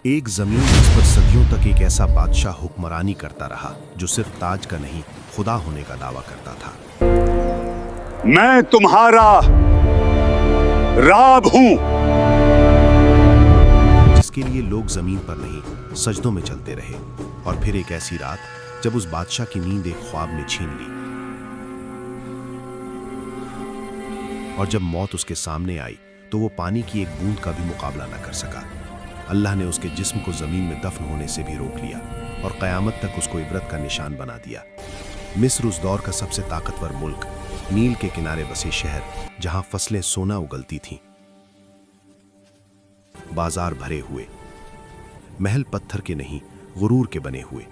ایک जमीन जिस पर सदियों तक एक ऐसा बादशाह हुक्मरानी करता रहा जो सिर्फ ताज का नहीं खुदा होने का दावा करता था। मैं तुम्हारा राब हूं, जिसके लिए लोग जमीन पर नहीं सजदों में चलते रहे। और फिर एक ऐसी रात जब उस बादशाह की नींद एक ख्वाब ने छीन ली और जब मौत उसके सामने आई तो वो पानी की एक बूंद का भी मुकाबला न कर सका। अल्लाह ने उसके जिस्म को जमीन में दफन होने से भी रोक लिया और क़यामत तक उसको इबरत का निशान बना दिया। मिस्र उस दौर का सबसे ताकतवर मुल्क, नील के किनारे बसे शहर जहां फसलें सोना उगलती थीं, बाजार भरे हुए, महल पत्थर के नहीं गुरूर के बने हुए,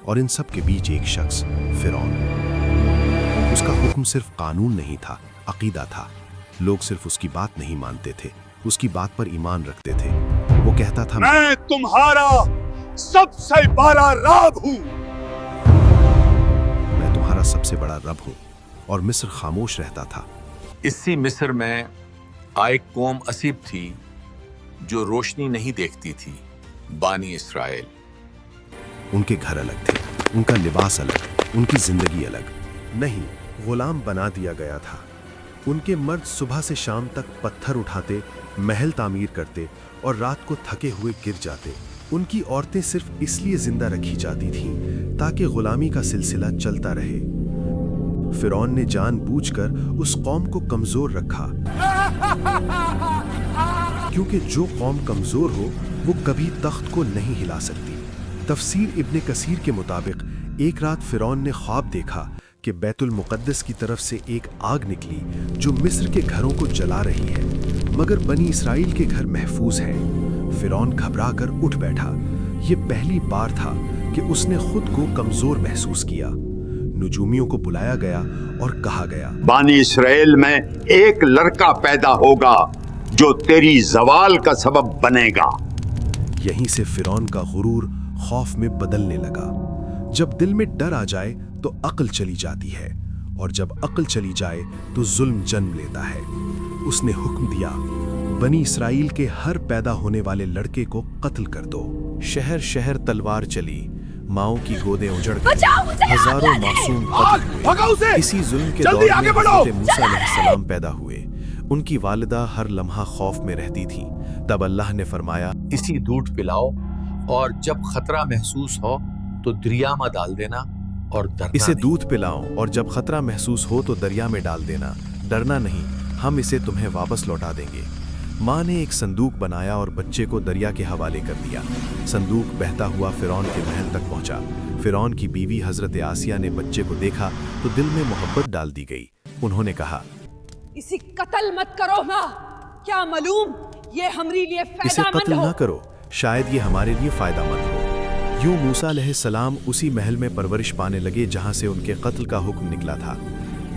और इन सब के बीच एक शख्स फिरौन। उसका हुक्म सिर्फ कानून नहीं था, अकीदा था। लोग सिर्फ उसकी बात नहीं मानते थे, उसकी बात पर ईमान रखते थे। वो कहता था, मैं तुम्हारा सबसे बड़ा राब हूं। मैं तुम्हारा सबसे बड़ा रब हूं। और मिस्र खामोश रहता था। इसी मिस्र में एक कौम असीब थी जो रोशनी नहीं देखती थी, बानी इसराइल। उनके घर अलग थे, उनका लिबास अलग, उनकी जिंदगी अलग। नहीं, गुलाम बना दिया गया था। उनके मर्द सुबह से शाम तक पत्थर उठाते, महल तामीर करते और रात को थके हुए गिर जाते। उनकी औरतें सिर्फ इसलिए जिंदा रखी जाती थीं ताकि गुलामी का सिलसिला चलता रहे। फिरौन ने जानबूझकर उस कौम को कमजोर रखा, क्योंकि जो कौम कमजोर हो वो कभी तख्त को नहीं हिला सकती। तफसीर इब्ने कसीर के मुताबिक एक रात फिरौन ने ख्वाब देखा कि बैतुल मुक़द्दस की तरफ से एक आग निकली जो मिस्र के घरों को जला रही है, मगर बनी इसराइल के घर महफूज हैं। फिरौन घबरा कर उठ बैठा। ये पहली बार था कि उसने खुद को कमजोर महसूस किया। नुजूमियों को बुलाया गया और कहा गया, बानी इसराइल में एक लड़का पैदा होगा जो तेरी जवाल का सबब बनेगा। यहीं से फिरौन का गुरूर खौफ में बदलने लगा। जब दिल में डर आ जाए तो अक्ल चली जाती है, और जब अक्ल चली जाए तो जुल्म जन्म लेता है। उसने हुक्म दिया, बनी इसराइल के हर पैदा होने वाले लड़के को कत्ल कर दो। शहर शहर तलवार चली, माओं की गोदें उजड़ गईं, हजारों मासूम कत्ल हुए। इसी जुल्म के दौर में हज़रत मूसा अलैहिस्सलाम पैदा हुए। उनकी वालिदा हर लम्हा खौफ में रहती थी। तब अल्लाह ने फरमाया, इसी दूध पिलाओ और जब खतरा महसूस हो तो दरिया में डाल देना और डरना इसे नहीं। दूध पिलाओ और जब खतरा महसूस हो तो दरिया में डाल देना, डरना नहीं, हम इसे तुम्हें वापस लौटा देंगे। माँ ने एक संदूक बनाया और बच्चे को दरिया के हवाले कर दिया। संदूक बहता हुआ फिरौन के महल तक पहुंचा। फिरौन की बीवी हजरत आसिया ने बच्चे को देखा तो दिल में मोहब्बत डाल दी गई। उन्होंने कहा, इसे कत्ल मत करो माँ, क्या मालूम ये हमारे लिए इसे फायदेमंद कत्ल हो। ना करो, शायद ये हमारे लिए फायदेमंद हो। यूं मूसा अलैहिस्सलाम उसी महल में परवरिश पाने लगे जहां से उनके कत्ल का हुक्म निकला था।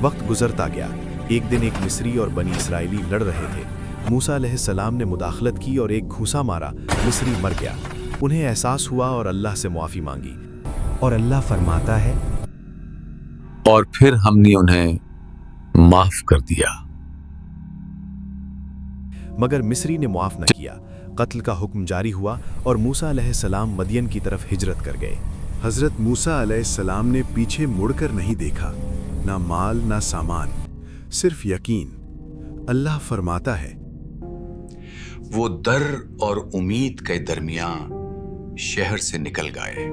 वक्त गुजरता गया। एक दिन एक मिस्री और बनी इसराइली लड़ रहे थे। मूसा अलैहिस्सलाम ने मुदाखलत की और एक घूंसा मारा, मिस्री मर गया। उन्हें एहसास हुआ और अल्लाह से मुआफ़ी मांगी, और अल्लाह फरमाता है, और फिर हमने उन्हें माफ कर दिया। मगर मिस्री ने मुआफ़ न किया। कत्ल का हुक्म जारी हुआ और मूसा अलैहिस्सलाम मदियन की तरफ हिजरत कर गए। हजरत मूसा अलैहिस्सलाम ने पीछे मुड़कर नहीं देखा, ना माल ना सामान, सिर्फ यकीन। अल्लाह फरमाता है, वो दर और उम्मीद के दरमियान शहर से निकल गए।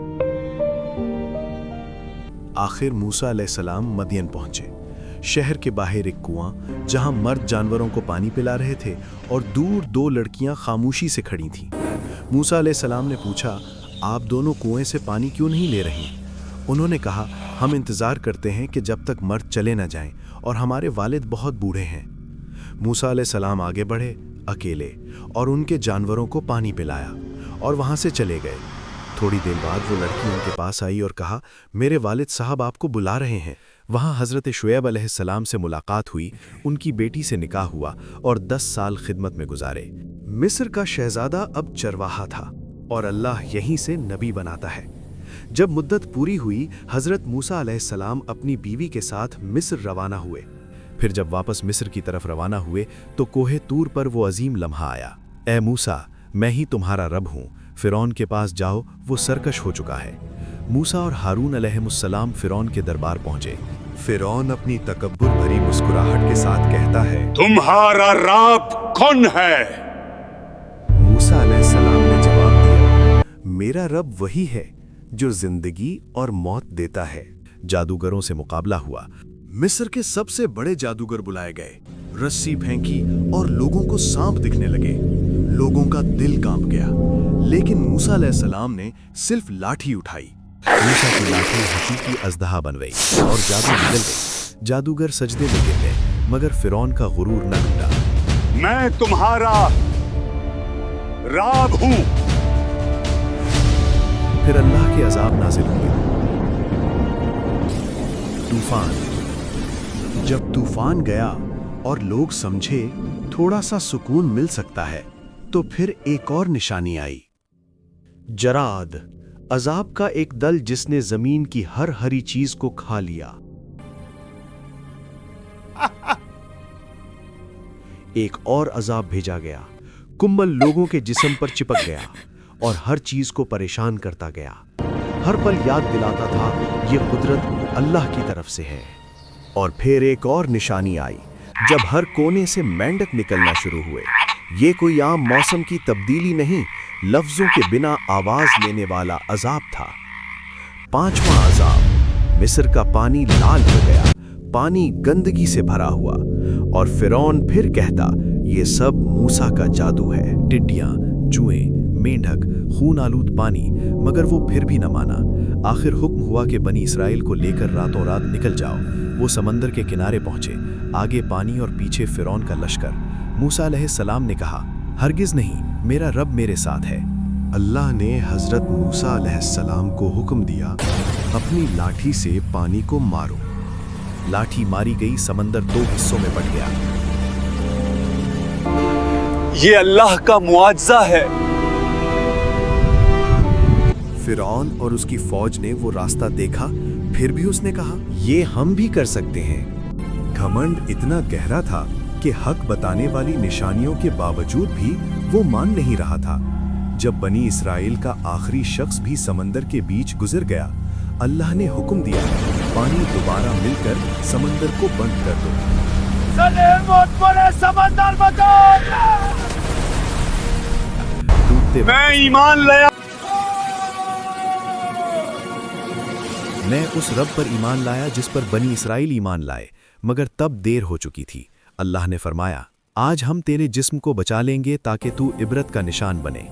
आखिर मूसा अलैहिस्सलाम मदियन पहुंचे। शहर के बाहर एक कुआं जहां मर्द जानवरों को पानी पिला रहे थे और दूर दो लड़कियां खामोशी से खड़ी थीं। मूसा अलैहिस्सलाम ने पूछा, आप दोनों कुएं से पानी क्यों नहीं ले रही? उन्होंने कहा, हम इंतज़ार करते हैं कि जब तक मर्द चले न जाएं और हमारे वालिद बहुत बूढ़े हैं। मूसा अलैहिस्सलाम आगे बढ़े अकेले और उनके जानवरों को पानी पिलाया और वहां से चले गए। थोड़ी देर बाद वो लड़की उनके पास आई और कहा, मेरे वालिद साहब आपको बुला रहे हैं। वहाँ हज़रत शुएब अलैहिस्सलाम से मुलाकात हुई, उनकी बेटी से निकाह हुआ और 10 साल खिदमत में गुजारे। मिस्र का शहजादा अब चरवाहा था और अल्लाह यहीं से नबी बनाता है। जब मुद्दत पूरी हुई, हज़रत मूसा अलैहिस्सलाम अपनी बीवी के साथ मिस्र रवाना हुए। फिर जब वापस मिस्र की तरफ रवाना हुए तो कोहे तूर पर वो अजीम लम्हा आया। ए मूसा, मैं ही तुम्हारा रब हूँ, फिरौन के पास जाओ, वो सरकश हो चुका है। मूसा और हारून अलैहिमुस्सलाम फिरौन के दरबार पहुंचे। फिरौन अपनी तकब्बुर भरी मुस्कुराहट के साथ कहता है, तुम्हारा रब कौन है? मूसा अलैहिस्सलाम ने जवाब दिया, मेरा रब वही है जो जिंदगी और मौत देता है। जादूगरों से मुकाबला हुआ। मिस्र के सबसे बड़े जादूगर बुलाए गए। रस्सी फेंकी और लोगों को सांप दिखने लगे। लोगों का दिल कांप गया, लेकिन मूसा अलैहिस्सलाम ने सिर्फ लाठी उठाई। मूसा की लाठी हकीकी अज़दहा बन गई और जादू निकल गई। जादूगर सजदे में गिर गए, मगर फिरौन का गुरूर न टूटा। मैं तुम्हारा रब हूं। फिर अल्लाह के अजाब नाजिल हुए। तूफान। जब तूफान गया और लोग समझे थोड़ा सा सुकून मिल सकता है, तो फिर एक और निशानी आई। जराद, अजाब का एक दल जिसने जमीन की हर हरी चीज को खा लिया। एक और अजाब भेजा गया। कुंबल लोगों के जिस्म पर चिपक गया और हर चीज को परेशान करता गया। हर पल याद दिलाता था ये कुदरत अल्लाह की तरफ से है। और फिर एक और निशानी आई, जब हर कोने से मेंढक निकलना शुरू हुए। ये कोई आम मौसम की तब्दीली नहीं, लफ्जों के बिना आवाज लेने वाला अजाब था। पांचवा अजाब। मिस्र का पानी लाल हो गया, पानी गंदगी से भरा हुआ। और फिरौन फिर कहता, ये सब मूसा का जादू है। टिड्डियां, चूहे, मेंढक, खून आलूद पानी, मगर वो फिर भी न माना। आखिर हुक्म हुआ कि बनी इसराइल को लेकर रातों रात निकल जाओ। वो समंदर के किनारे पहुंचे। आगे पानी और पीछे फिरौन का लश्कर। मूसा अलैहिस्सलाम ने कहा, हरगिज नहीं, मेरा रब मेरे साथ है। अल्लाह ने हजरत मूसा अलैहिस्सलाम को हुक्म दिया, अपनी लाठी से पानी को मारो। लाठी मारी गई, समंदर दो हिस्सों में बट गया। ये अल्लाह का मुआवजा है। फिरौन और उसकी फौज ने वो रास्ता देखा, फिर भी उसने कहा, ये हम भी कर सकते हैं। घमंड इतना गहरा था कि हक बताने वाली निशानियों के बावजूद भी वो मान नहीं रहा था। जब बनी इसराइल का आखिरी शख्स भी समंदर के बीच गुजर गया, अल्लाह ने हुक्म दिया, पानी दोबारा मिलकर समंदर को बंद कर दो। डूबते मैं ईमान लाया। मैं उस रब पर ईमान लाया जिस पर बनी इसराइल ईमान लाए, मगर तब देर हो चुकी थी। अल्लाह ने फरमाया, आज हम तेरे जिस्म को बचा लेंगे ताकि तू इबरत का निशान बने।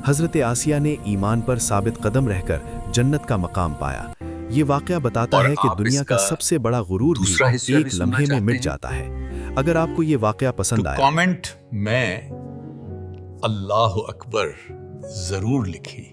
हजरत आसिया ने ईमान पर साबित कदम रहकर जन्नत का मकाम पाया। ये वाक़या बताता है कि दुनिया का सबसे बड़ा गुरूर दूसरा भी हिस्सा भी एक सुनना लम्हे में चाहते मिट हैं? जाता है। अगर आपको ये वाक़या पसंद आया कमेंट में अल्लाह अकबर जरूर लिखिए।